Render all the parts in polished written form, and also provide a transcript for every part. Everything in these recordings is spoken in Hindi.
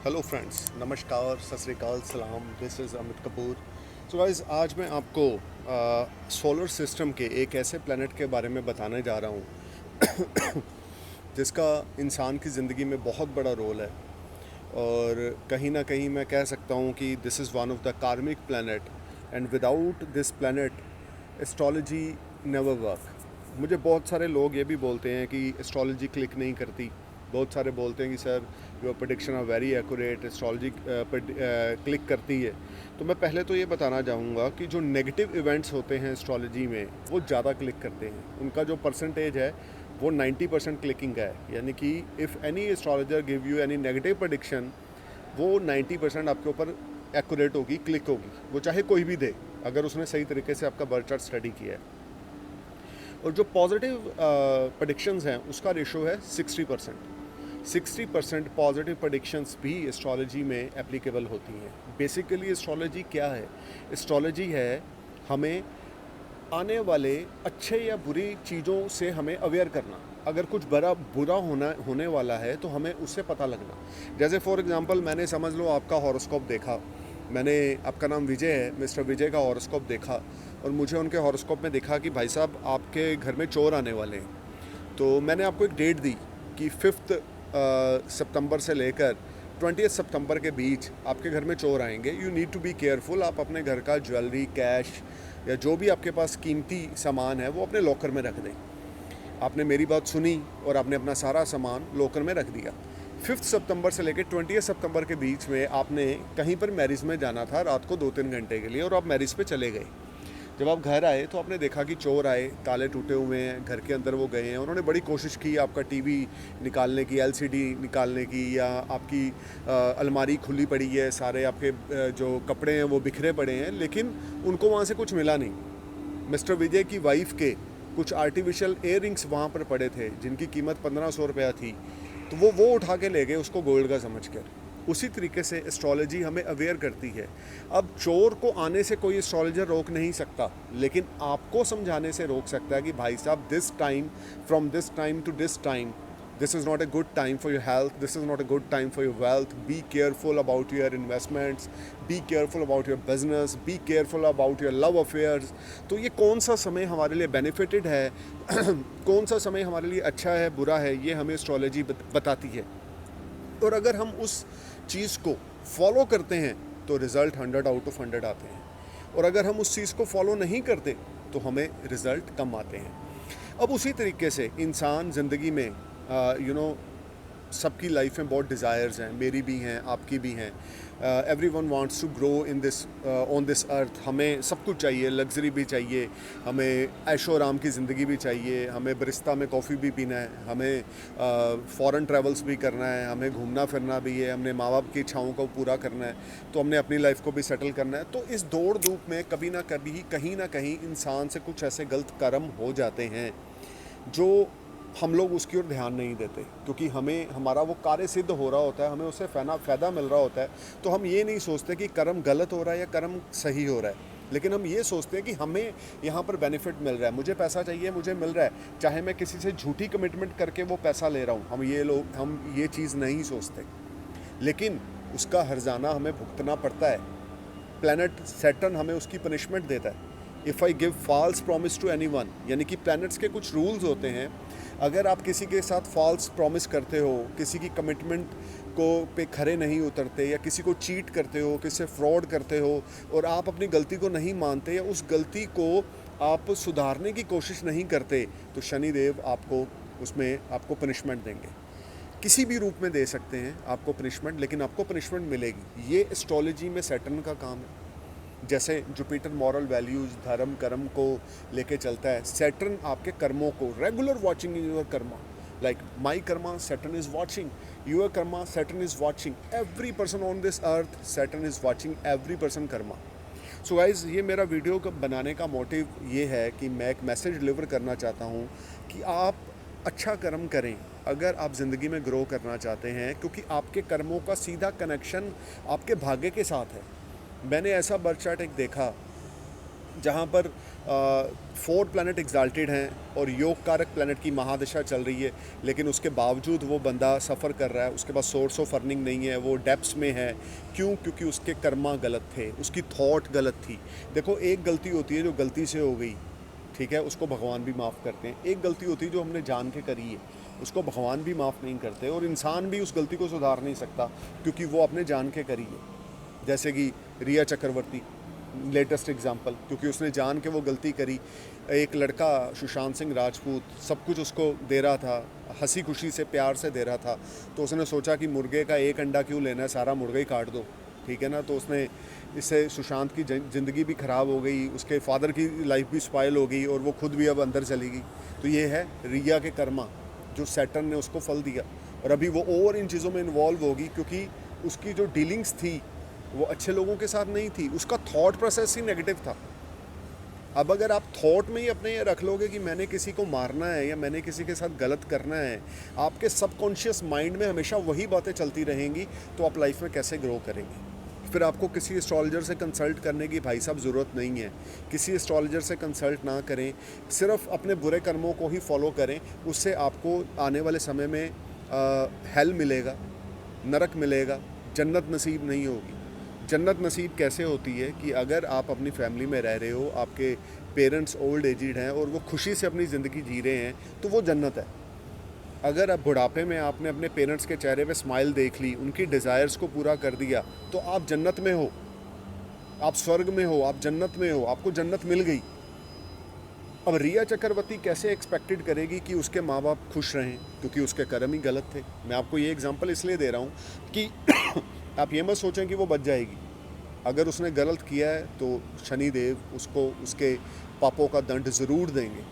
हेलो फ्रेंड्स, नमस्कार, सत श्री अकाल, सलाम। This is Amit Kapoor. So guys, आज मैं आपको सोलर सिस्टम के एक ऐसे प्लैनेट के बारे में बताने जा रहा हूँ जिसका इंसान की ज़िंदगी में बहुत बड़ा रोल है। और कहीं ना कहीं मैं कह सकता हूँ कि this is one of the कार्मिक planet, and without this planet astrology never work. मुझे बहुत सारे लोग ये भी बोलते हैं कि एस्ट्रोलॉजी क्लिक नहीं करती। बहुत सारे बोलते हैं कि sir your prediction are very accurate, astrology click करती है। तो मैं पहले तो ये बताना चाहूँगा कि जो नेगेटिव इवेंट्स होते हैं एस्ट्रोलॉजी में वो ज़्यादा क्लिक करते हैं। उनका जो परसेंटेज है वो 90% क्लिकिंग का है। यानी कि if any astrologer give you any negative prediction, वो 90% आपके ऊपर एक्यूरेट होगी, क्लिक होगी। वो चाहे कोई भी दे, अगर उसने सही तरीके से आपका बर्थ चार्ट स्टडी किया है। और जो पॉजिटिव प्रेडिक्शंस हैं उसका रेशो है 60%। 60% पॉजिटिव प्रेडिक्शंस भी एस्ट्रोलॉजी में एप्लीकेबल होती हैं। बेसिकली एस्ट्रोलॉजी क्या है? एस्ट्रोलॉजी है हमें आने वाले अच्छे या बुरी चीज़ों से हमें अवेयर करना। अगर कुछ बुरा होने वाला है तो हमें उससे पता लगना। जैसे फॉर एग्जांपल, मैंने समझ लो आपका हॉरोस्कोप देखा। मैंने, आपका नाम विजय है, मिस्टर विजय का हॉरोस्कोप देखा और मुझे उनके हॉरोस्कोप में दिखा कि भाई साहब आपके घर में चोर आने वाले हैं। तो मैंने आपको एक डेट दी कि 5 सितंबर से लेकर 20 सितंबर के बीच आपके घर में चोर आएंगे। You need to be careful. आप अपने घर का ज्वेलरी, कैश या जो भी आपके पास कीमती सामान है वो अपने लॉकर में रख दें। आपने मेरी बात सुनी और आपने अपना सारा सामान लॉकर में रख दिया। 5 सितंबर से लेकर 20 सितंबर के बीच में आपने कहीं पर मैरिज में जाना था रात को 2-3 घंटे के लिए, और आप मैरिज पे चले गए। जब आप घर आए तो आपने देखा कि चोर आए, ताले टूटे हुए हैं, घर के अंदर वो गए हैं। उन्होंने बड़ी कोशिश की आपका टीवी निकालने की, एलसीडी निकालने की, या आपकी अलमारी खुली पड़ी है, सारे आपके जो कपड़े हैं वो बिखरे पड़े हैं, लेकिन उनको वहाँ से कुछ मिला नहीं। मिस्टर विजय की वाइफ के कुछ आर्टिफिशियल एयर रिंग्स वहाँ पर पड़े थे जिनकी कीमत 1500 रुपया थी। तो वो उठा के ले गए उसको गोल्ड का समझकर। उसी तरीके से एस्ट्रोलॉजी हमें अवेयर करती है। अब चोर को आने से कोई एस्ट्रोलॉजर रोक नहीं सकता, लेकिन आपको समझाने से रोक सकता है कि भाई साहब, this time, from this time to this time, this is not a good time for your health, this is not a good time for your wealth. Be careful about your investments, be careful about your business, be careful about your love affairs. तो ये कौन सा समय हमारे लिए बेनिफिटेड है कौन सा समय हमारे लिए अच्छा है, बुरा है, ये हमें एस्ट्रोलॉजी बताती है। और अगर हम उस चीज़ को फॉलो करते हैं तो रिज़ल्ट 100 आउट ऑफ 100 आते हैं, और अगर हम उस चीज़ को फॉलो नहीं करते तो हमें रिज़ल्ट कम आते हैं। अब उसी तरीके से इंसान ज़िंदगी में सबकी लाइफ में बहुत डिज़ायर्स हैं, मेरी भी हैं, आपकी भी हैं। Everyone wants to grow in this on this earth. हमें सब कुछ चाहिए, लग्जरी भी चाहिए, हमें ऐशो आराम की ज़िंदगी भी चाहिए, हमें बरिस्ता में कॉफ़ी भी पीना है, हमें फ़ॉरेन ट्रैवल्स भी करना है, हमें घूमना फिरना भी है, हमने माँ बाप की इच्छाओं को पूरा करना है, तो हमने अपनी लाइफ को भी सेटल करना है। तो इस दौड़ धूप में कभी ना कभी, कहीं ना कहीं इंसान से कुछ ऐसे गलत कर्म हो जाते हैं जो हम लोग उसकी ओर ध्यान नहीं देते, क्योंकि हमें हमारा वो कार्य सिद्ध हो रहा होता है, हमें उससे फ़ायदा मिल रहा होता है। तो हम ये नहीं सोचते कि कर्म गलत हो रहा है या कर्म सही हो रहा है, लेकिन हम ये सोचते हैं कि हमें यहाँ पर बेनिफिट मिल रहा है, मुझे पैसा चाहिए, मुझे मिल रहा है, चाहे मैं किसी से झूठी कमिटमेंट करके वो पैसा ले रहा हूँ। हम ये चीज़ नहीं सोचते, लेकिन उसका हर्जाना हमें भुगतना पड़ता है। प्लैनेट सैटर्न हमें उसकी पनिशमेंट देता है। If I give false promise to anyone, यानी कि प्लैनेट्स के कुछ रूल्स होते हैं। अगर आप किसी के साथ फॉल्स प्रॉमिस करते हो, किसी की कमिटमेंट को पे खरे नहीं उतरते, या किसी को चीट करते हो, किसी से फ्रॉड करते हो, और आप अपनी गलती को नहीं मानते या उस गलती को आप सुधारने की कोशिश नहीं करते, तो शनिदेव आपको उसमें आपको पनिशमेंट देंगे। किसी भी रूप में दे सकते हैं आपको पनिशमेंट, लेकिन आपको पनिशमेंट मिलेगी। ये एस्ट्रोलॉजी में सैटर्न का काम है। जैसे जुपिटर मॉरल वैल्यूज़, धर्म, कर्म को लेके चलता है, सैटर्न आपके कर्मों को regular watching in your Karma. Like my Karma, Saturn is watching your Karma, Saturn is watching every person on this earth, Saturn is watching every person Karma. So guys, ये मेरा वीडियो बनाने का मोटिव ये है कि मैं एक मैसेज डिलीवर करना चाहता हूँ कि आप अच्छा कर्म करें अगर आप ज़िंदगी में ग्रो करना चाहते हैं, क्योंकि आपके कर्मों का सीधा कनेक्शन आपके भाग्य के साथ है। मैंने ऐसा बर्थ चार्ट एक देखा जहाँ पर फोर प्लैनेट एग्जाल्टेड हैं और योग कारक प्लैनेट की महादशा चल रही है, लेकिन उसके बावजूद वो बंदा सफ़र कर रहा है, उसके पास सोर्स ऑफ अर्निंग नहीं है, वो डेप्स में है। क्यों? क्योंकि उसके कर्मा गलत थे, उसकी थॉट गलत थी। देखो, एक गलती होती है जो गलती से हो गई, ठीक है, उसको भगवान भी माफ़ करते हैं। एक गलती होती है जो हमने जान के करी है, उसको भगवान भी माफ़ नहीं करते, और इंसान भी उस गलती को सुधार नहीं सकता क्योंकि वो अपने जान के करी है। जैसे कि रिया चक्रवर्ती, लेटेस्ट एग्जांपल, क्योंकि उसने जान के वो गलती करी। एक लड़का सुशांत सिंह राजपूत सब कुछ उसको दे रहा था, हंसी खुशी से प्यार से दे रहा था, तो उसने सोचा कि मुर्गे का एक अंडा क्यों लेना है, सारा मुर्गा ही काट दो, ठीक है ना। तो उसने, इससे सुशांत की ज़िंदगी भी ख़राब हो गई, उसके फादर की लाइफ भी स्पॉइल हो गई, और वो खुद भी अब अंदर चली गई। तो ये है रिया के कर्मा, जो सैटर्न ने उसको फल दिया, और अभी वो और इन चीज़ों में इन्वॉल्व होगी क्योंकि उसकी जो डीलिंग्स थी वो अच्छे लोगों के साथ नहीं थी, उसका थॉट प्रोसेस ही नेगेटिव था। अब अगर आप थॉट में ही अपने ये रख लोगे कि मैंने किसी को मारना है या मैंने किसी के साथ गलत करना है, आपके सबकॉन्शियस माइंड में हमेशा वही बातें चलती रहेंगी, तो आप लाइफ में कैसे ग्रो करेंगे? फिर आपको किसी एस्ट्रोलॉजर से कंसल्ट करने की भाई साहब ज़रूरत नहीं है। किसी एस्ट्रोलॉजर से कंसल्ट ना करें, सिर्फ अपने बुरे कर्मों को ही फॉलो करें, उससे आपको आने वाले समय में हेल मिलेगा, नरक मिलेगा, जन्नत नसीब नहीं होगी। जन्नत नसीब कैसे होती है कि अगर आप अपनी फैमिली में रह रहे हो, आपके पेरेंट्स ओल्ड एजिड हैं और वो खुशी से अपनी ज़िंदगी जी रहे हैं, तो वो जन्नत है। अगर अब बुढ़ापे में आपने अपने पेरेंट्स के चेहरे पे स्माइल देख ली, उनकी डिज़ायर्स को पूरा कर दिया, तो आप जन्नत में हो, आप स्वर्ग में हो, आप जन्नत में हो, आपको जन्नत मिल गई। अब रिया चक्रवर्ती कैसे एक्सपेक्टेड करेगी कि उसके माँ बाप खुश रहें, क्योंकि उसके कर्म ही गलत थे। मैं आपको ये एग्जांपल इसलिए दे रहा हूँ कि आप ये मत सोचें कि वो बच जाएगी। अगर उसने गलत किया है तो शनिदेव उसको उसके पापों का दंड ज़रूर देंगे।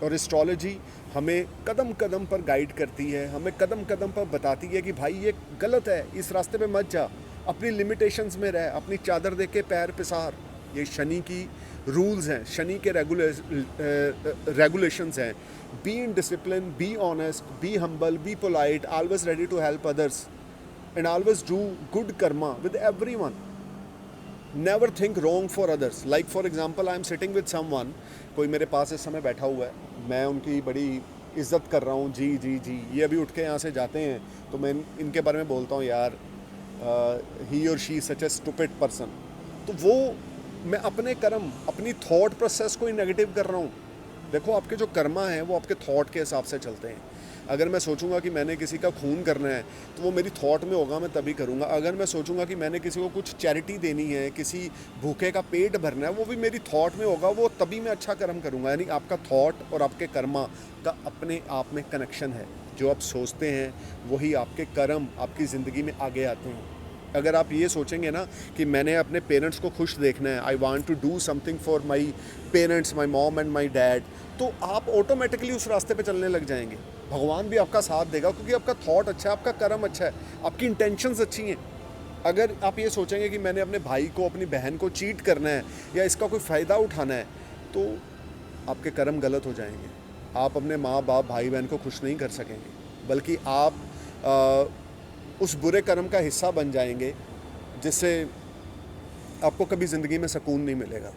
और एस्ट्रोलॉजी हमें कदम कदम पर गाइड करती है, हमें कदम कदम पर बताती है कि भाई ये गलत है, इस रास्ते पे मत जा, अपनी लिमिटेशंस में रह, अपनी चादर दे के पैर पिसार। ये शनि की रूल्स हैं, शनि के रेगुलेशंस हैं। Be in discipline, be honest, be humble, be polite, always ready to help others and always do good Karma with everyone. Never think wrong for others. Like for example, I am sitting with someone, कोई मेरे पास इस समय बैठा हुआ है, मैं उनकी बड़ी इज्जत कर रहा हूँ, जी जी जी, ये अभी उठ के यहाँ से जाते हैं तो मैं इनके बारे में बोलता हूँ, यार ही और she such A stupid person. तो वो मैं अपने कर्म, अपनी थॉट प्रोसेस को ही नेगेटिव कर रहा हूँ। देखो, आपके जो कर्मा हैं वो आपके थॉट के हिसाब से चलते हैं। अगर मैं सोचूंगा कि मैंने किसी का खून करना है तो वो मेरी थॉट में होगा, मैं तभी करूँगा। अगर मैं सोचूंगा कि मैंने किसी को कुछ चैरिटी देनी है, किसी भूखे का पेट भरना है, वो भी मेरी थॉट में होगा, वो तभी मैं अच्छा कर्म करूँगा। यानी आपका थॉट और आपके कर्मा का अपने आप में कनेक्शन है। जो आप सोचते हैं वही आपके कर्म आपकी ज़िंदगी में आगे आते हैं। अगर आप ये सोचेंगे ना कि मैंने अपने पेरेंट्स को खुश देखना है, I want to do something for my parents, my mom and my dad, तो आप ऑटोमेटिकली उस रास्ते पे चलने लग जाएंगे। भगवान भी आपका साथ देगा क्योंकि आपका थॉट अच्छा है, आपका कर्म अच्छा है, आपकी इंटेंशंस अच्छी हैं। अगर आप ये सोचेंगे कि मैंने अपने भाई को, अपनी बहन को चीट करना है या इसका कोई फ़ायदा उठाना है, तो आपके कर्म गलत हो जाएंगे। आप अपने माँ बाप, भाई बहन को खुश नहीं कर सकेंगे, बल्कि आप उस बुरे कर्म का हिस्सा बन जाएंगे जिससे आपको कभी ज़िंदगी में सुकून नहीं मिलेगा।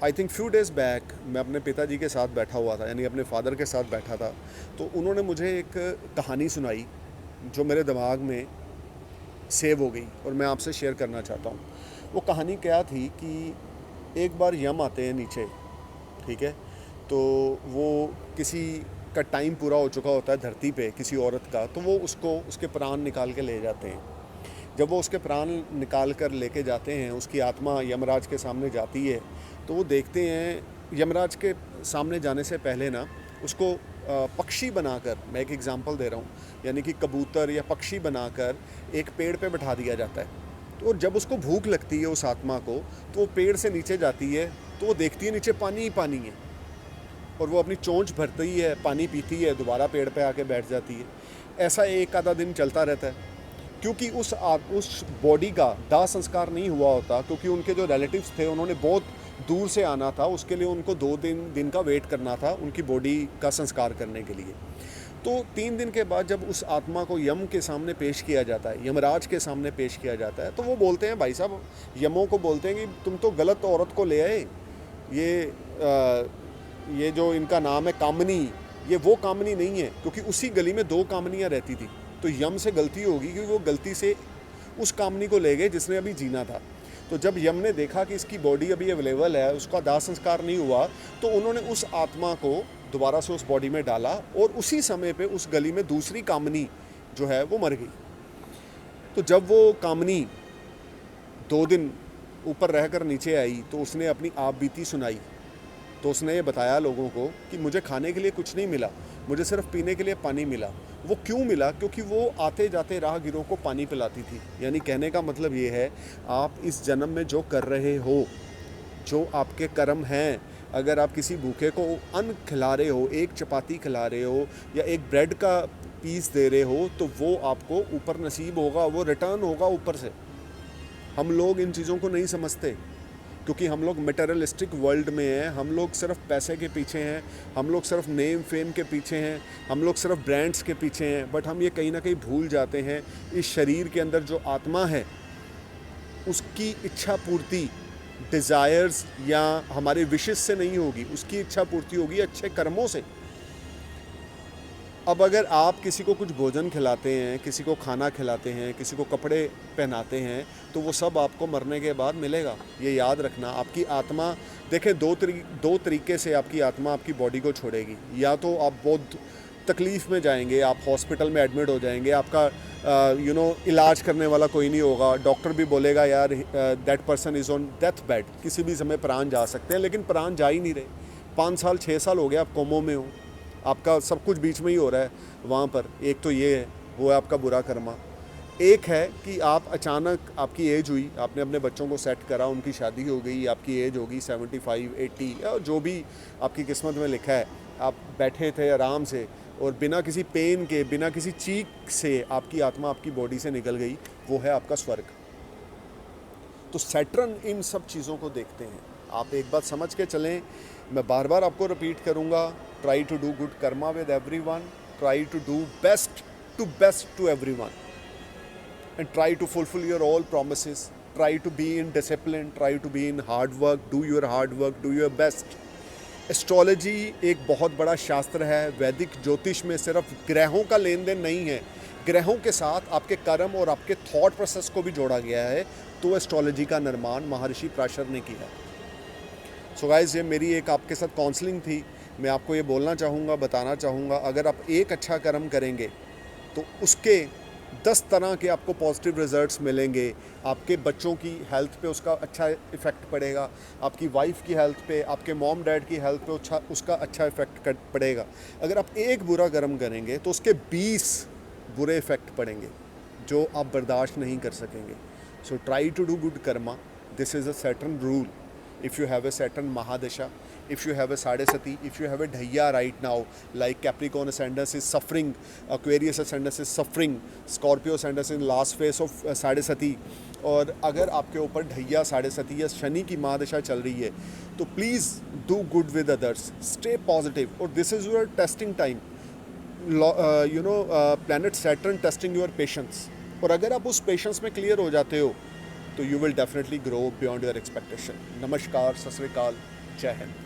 I think few days back मैं अपने पिताजी के साथ बैठा हुआ था, यानी अपने फादर के साथ बैठा था, तो उन्होंने मुझे एक कहानी सुनाई जो मेरे दिमाग में सेव हो गई और मैं आपसे शेयर करना चाहता हूँ। वो कहानी क्या थी कि एक बार यम आते हैं नीचे, ठीक है, तो वो किसी का टाइम पूरा हो चुका होता है धरती पे किसी औरत का, तो वो उसको उसके प्राण निकाल के ले जाते हैं। जब वो उसके प्राण निकाल कर लेके जाते हैं, उसकी आत्मा यमराज के सामने जाती है, तो वो देखते हैं यमराज के सामने जाने से पहले ना उसको पक्षी बनाकर, मैं एक एग्जांपल दे रहा हूँ, यानी कि कबूतर या पक्षी बनाकर एक पेड़ पे बैठा दिया जाता है। तो जब उसको भूख लगती है उस आत्मा को, तो वो पेड़ से नीचे जाती है, तो वो देखती है नीचे पानी ही पानी है, और वो अपनी चोंच भरती है, पानी पीती है, दोबारा पेड़ पे आके बैठ जाती है। ऐसा एक आधा दिन चलता रहता है, क्योंकि उस बॉडी का दाह संस्कार नहीं हुआ होता, क्योंकि उनके जो रिलेटिव्स थे उन्होंने बहुत दूर से आना था, उसके लिए उनको 2 दिन का वेट करना था उनकी बॉडी का संस्कार करने के लिए। तो 3 दिन के बाद जब उस आत्मा को यम के सामने पेश किया जाता है, यमराज के सामने पेश किया जाता है, तो वो बोलते हैं, भाई साहब, यमों को बोलते हैं कि तुम तो गलत औरत को ले आए, ये जो इनका नाम है कामनी, ये वो कामनी नहीं है, क्योंकि उसी गली में 2 कामनियाँ रहती थी। तो यम से गलती होगी कि वो गलती से उस कामनी को ले गए जिसने अभी जीना था। तो जब यम ने देखा कि इसकी बॉडी अभी अवेलेबल है, उसका दाह संस्कार नहीं हुआ, तो उन्होंने उस आत्मा को दोबारा से उस बॉडी में डाला और उसी समय पे उस गली में दूसरी कामनी जो है वो मर गई। तो जब वो कामनी 2 दिन ऊपर रहकर नीचे आई तो उसने अपनी आप बीती सुनाई। तो उसने ये बताया लोगों को कि मुझे खाने के लिए कुछ नहीं मिला, मुझे सिर्फ पीने के लिए पानी मिला। वो क्यों मिला? क्योंकि वो आते जाते राहगीरों को पानी पिलाती थी। यानी कहने का मतलब ये है, आप इस जन्म में जो कर रहे हो, जो आपके कर्म हैं, अगर आप किसी भूखे को अन्न खिला रहे हो, एक चपाती खिला रहे हो या एक ब्रेड का पीस दे रहे हो, तो वो आपको ऊपर नसीब होगा, वो रिटर्न होगा ऊपर से। हम लोग इन चीज़ों को नहीं समझते, क्योंकि हम लोग मटेरियलिस्टिक वर्ल्ड में हैं। हम लोग सिर्फ पैसे के पीछे हैं, हम लोग सिर्फ नेम फेम के पीछे हैं, हम लोग सिर्फ ब्रांड्स के पीछे हैं। बट हम ये कहीं ना कहीं भूल जाते हैं, इस शरीर के अंदर जो आत्मा है उसकी इच्छा पूर्ति डिज़ायर्स या हमारे विशेष से नहीं होगी, उसकी इच्छा पूर्ति होगी अच्छे कर्मों से। अब अगर आप किसी को कुछ भोजन खिलाते हैं, किसी को खाना खिलाते हैं, किसी को कपड़े पहनाते हैं, तो वो सब आपको मरने के बाद मिलेगा। ये याद रखना। आपकी आत्मा, देखें, दो तरीके से आपकी आत्मा आपकी बॉडी को छोड़ेगी। या तो आप बहुत तकलीफ़ में जाएंगे, आप हॉस्पिटल में एडमिट हो जाएंगे, आपका इलाज करने वाला कोई नहीं होगा, डॉक्टर भी बोलेगा यार that person is on death bed, किसी भी समय प्राण जा सकते हैं, लेकिन प्राण जा ही नहीं रहे। 5 साल 6 साल हो गया आप कोमो में हो, आपका सब कुछ बीच में ही हो रहा है वहाँ पर। एक तो ये है, वो है आपका बुरा कर्मा। एक है कि आप अचानक, आपकी एज हुई, आपने अपने बच्चों को सेट करा, उनकी शादी हो गई, आपकी एज होगी 75 80 या जो भी आपकी किस्मत में लिखा है, आप बैठे थे आराम से और बिना किसी पेन के, बिना किसी चीख से आपकी आत्मा आपकी बॉडी से निकल गई, वो है आपका स्वर्ग। तो सैटर्न इन सब चीज़ों को देखते हैं। आप एक बात समझ के चलें, मैं बार बार आपको रिपीट करूँगा, try to do good Karma with everyone, try to do best to everyone, and try to fulfill your all promises, try to be in discipline, try to be in hard work, do your hard work, do your best। Astrology एक बहुत बड़ा शास्त्र है। वैदिक ज्योतिष में सिर्फ ग्रहों का लेन देन नहीं है, ग्रहों के साथ आपके कर्म और आपके थॉट प्रोसेस को भी जोड़ा गया है। तो एस्ट्रोलॉजी का निर्माण महर्षि पराशर ने किया। सो गाइस, ये मेरी एक आपके साथ काउंसलिंग थी। मैं आपको ये बोलना चाहूँगा, बताना चाहूँगा, अगर आप एक अच्छा कर्म करेंगे तो उसके 10 तरह के आपको पॉजिटिव रिजल्ट्स मिलेंगे। आपके बच्चों की हेल्थ पे उसका अच्छा इफ़ेक्ट पड़ेगा, आपकी वाइफ की हेल्थ पे, आपके मॉम डैड की हेल्थ पे उसका अच्छा इफ़ेक्ट पड़ेगा। अगर आप एक बुरा कर्म करेंगे तो उसके 20 बुरे इफ़ेक्ट पड़ेंगे जो आप बर्दाश्त नहीं कर सकेंगे। So try to do good karma, this is a Saturn rule. If you have a Saturn Mahadasha, if you have a Sadesati, if you have a Dhaiya right now, like Capricorn ascendant is suffering, Aquarius ascendant is suffering, Scorpio ascendant in last phase of Sadesati, और अगर आपके ऊपर ढैया साढ़ेसती या शनि की महादशा चल रही है, तो please do good with others, stay positive, और this is your testing time. Planet Saturn testing your patience, और अगर आप उस पेशेंस में क्लियर हो जाते हो तो you will definitely grow beyond your expectation। नमस्कार, सत श्री अकाल, जय हिंद।